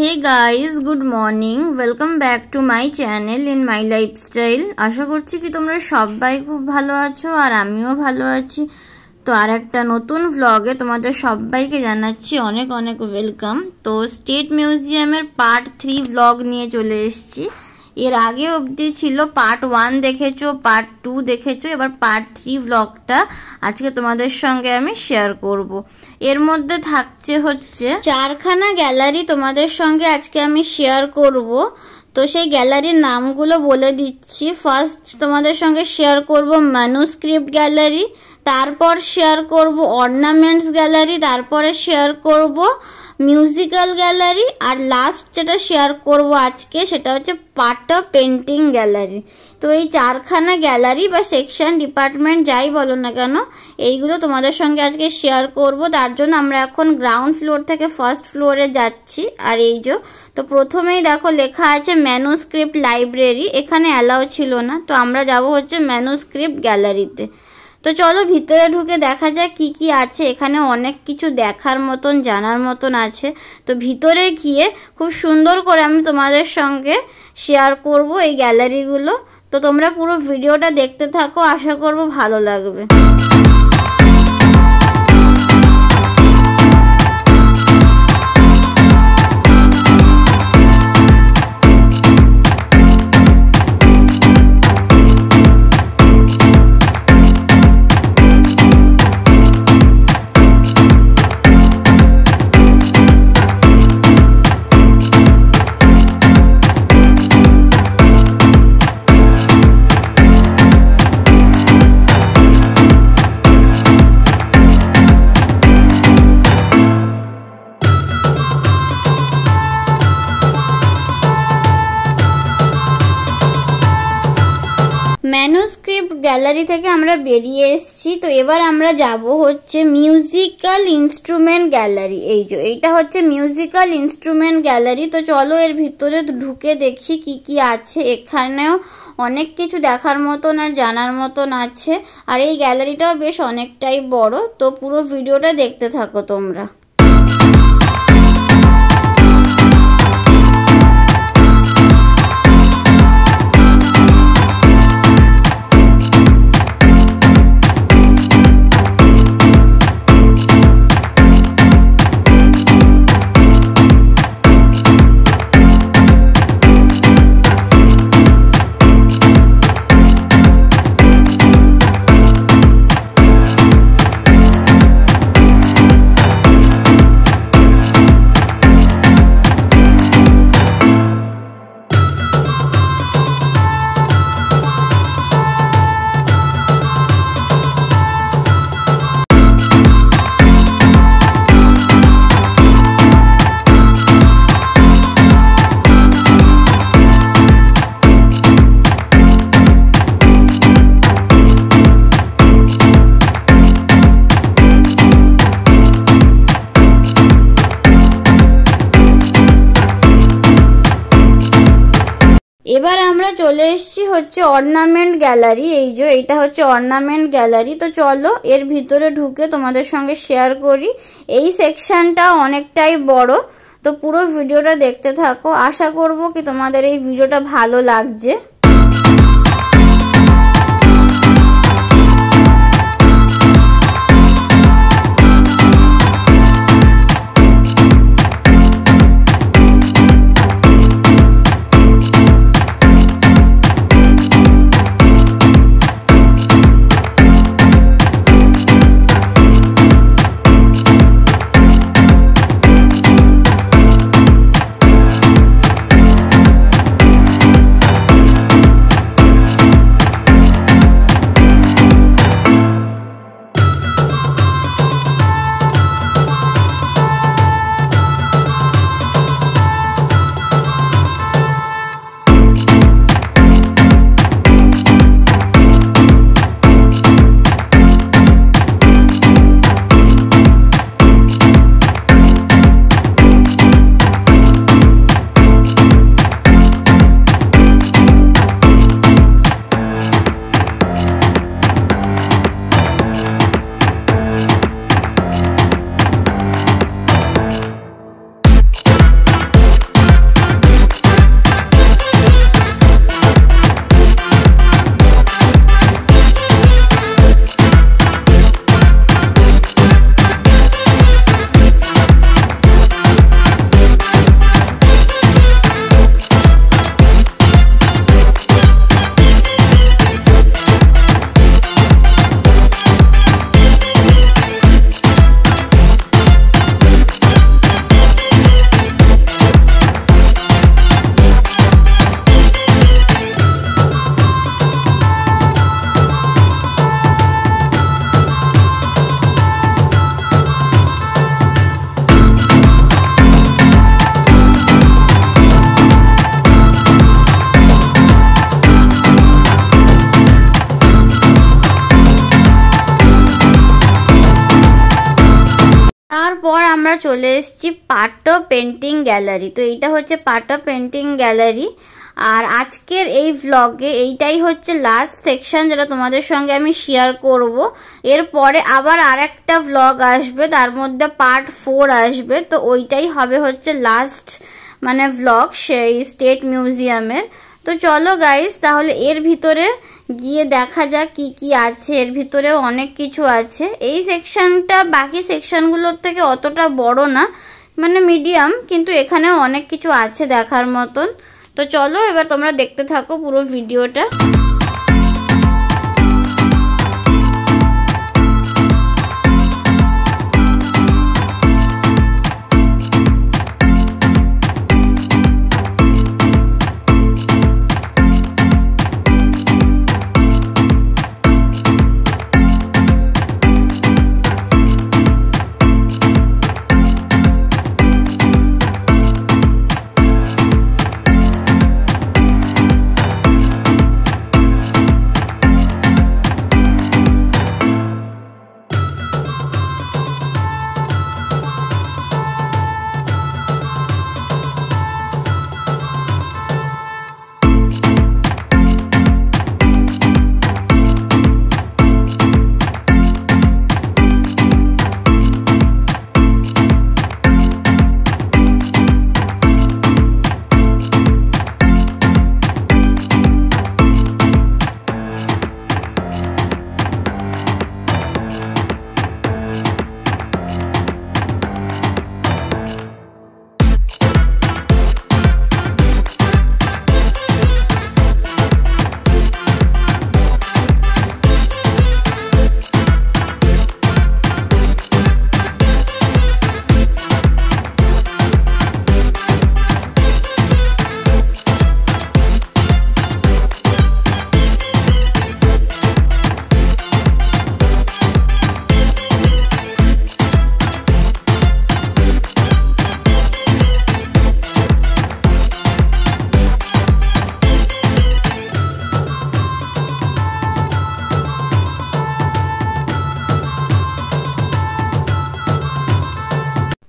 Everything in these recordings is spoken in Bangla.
Hey guys good morning welcome back to my channel in my lifestyle. आशा करছি कि তোমরা সবাই খুব ভালো আছো আর আমিও ভালো আছি। তো আর একটা নতুন ব্লগে তোমাদের সবাইকে জানাচ্ছি অনেক অনেক ওয়েলকাম। তো স্টেট মিউজিয়ামের পার্ট 3 ব্লগ নিয়ে চলে এসেছি। এর আগে অবধি ছিল পার্ট 1 দেখেছো, পার্ট 2 দেখেছো, এবার পার্ট 3 ব্লগটা আজকে তোমাদের সঙ্গে আমি শেয়ার করব। এর মধ্যে থাকছে হচ্ছে 4খানা গ্যালারি তোমাদের সঙ্গে আজকে আমি শেয়ার করব। তো সেই গ্যালারির নামগুলো বলে দিচ্ছি। ফার্স্ট তোমাদের সঙ্গে শেয়ার করব ম্যানুস্ক্রিপ্ট গ্যালারি, তারপর শেয়ার করব অর্নামেন্টস গ্যালারি, তারপরে শেয়ার করব মিউজিক্যাল গ্যালারি, আর লাস্ট যেটা শেয়ার করব আজকে সেটা হচ্ছে পাটা পেন্টিং গ্যালারি। তো এই 4খানা গ্যালারি বা সেকশন ডিপার্টমেন্ট যাই বলো না কেন এইগুলো তোমাদের সঙ্গে আজকে শেয়ার করব। তার জন্য আমরা এখন গ্রাউন্ড ফ্লোর থেকে ফার্স্ট ফ্লোরে যাচ্ছি। আর এই যে তো প্রথমেই দেখো লেখা আছে ম্যানুস্ক্রিপ্ট লাইব্রেরি, এখানে অ্যালাউ ছিল না, তো আমরা যাব হচ্ছে ম্যানুস্ক্রিপ্ট গ্যালারিতে। তো চলো ভিতরে ঢুকে দেখা যাক কি কি আছে। এখানে অনেক কিছু দেখার মতন জানার মতন আছে। তো ভিতরে গিয়ে খুব সুন্দর করে আমি তোমাদের সঙ্গে শেয়ার করব এই গ্যালারিগুলো। তো তোমরা পুরো ভিডিওটা দেখতে থাকো, আশা করব ভালো লাগবে। ম্যানুস্ক্রিপ্ট গ্যালারি থেকে আমরা বেরিয়ে এসেছি। তো এবার আমরা যাব হচ্ছে মিউজিক্যাল ইনস্ট্রুমেন্ট গ্যালারি। এই যে এইটা হচ্ছে মিউজিক্যাল ইনস্ট্রুমেন্ট গ্যালারি। তো চলো এর ভিতরে ঢুকে দেখি কি কি আছে। এখানেও অনেক কিছু দেখার মতন আর জানার মতন আছে। আর এই গ্যালারিটাও বেশ অনেকটাই বড়। তো পুরো ভিডিওটা দেখতে থাকো তোমরা। এবার আমরা চলে এসেছি হচ্ছে অর্নামেন্ট গ্যালারি। এই যে এইটা হচ্ছে অর্নামেন্ট গ্যালারি। তো চলো এর ভিতরে ঢুকে তোমাদের সঙ্গে শেয়ার করি। এই সেকশনটা অনেকটাই বড়। তো পুরো ভিডিওটা দেখতে থাকো, আশা করব কি তোমাদের এই ভিডিওটা ভালো লাগছে। তারপর আমরা চলে এসেছি পাট্টো পেন্টিং গ্যালারি। তো এইটা হচ্ছে পাট্টো পেন্টিং গ্যালারি। আর আজকের এই ভ্লগে এইটাই হচ্ছে লাস্ট সেকশন যেটা তোমাদের সঙ্গে আমি শেয়ার করব। এরপরে আবার আরেকটা ভ্লগ আসবে, তার মধ্যে পার্ট 4 আসবে। তো ওইটাই হবে হচ্ছে লাস্ট মানে ভ্লগ সেই স্টেট মিউজিয়ামের। তো চলো গাইস, তাহলে এর ভিতরে গিয়ে দেখা যাক কি কি আছে। এর ভিতরেও অনেক কিছু আছে। এই সেকশনটা বাকি সেকশনগুলোর থেকে অতটা বড় না, মানে মিডিয়াম, কিন্তু এখানেও অনেক কিছু আছে দেখার মতন। তো চলো এবার তোমরা দেখতে থাকো পুরো ভিডিওটা।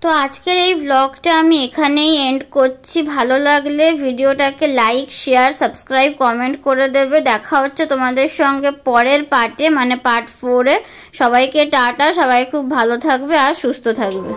তো আজকের এই ব্লগটা আমি এখানেই এন্ড করছি। ভালো লাগলে ভিডিওটাকে লাইক, শেয়ার, সাবস্ক্রাইব, কমেন্ট করে দেবে। দেখা হচ্ছে তোমাদের সঙ্গে পরের পার্টে, মানে পার্ট 4-এ। সবাইকে টাটা, সবাই খুব ভালো থাকবে আর সুস্থ থাকবে।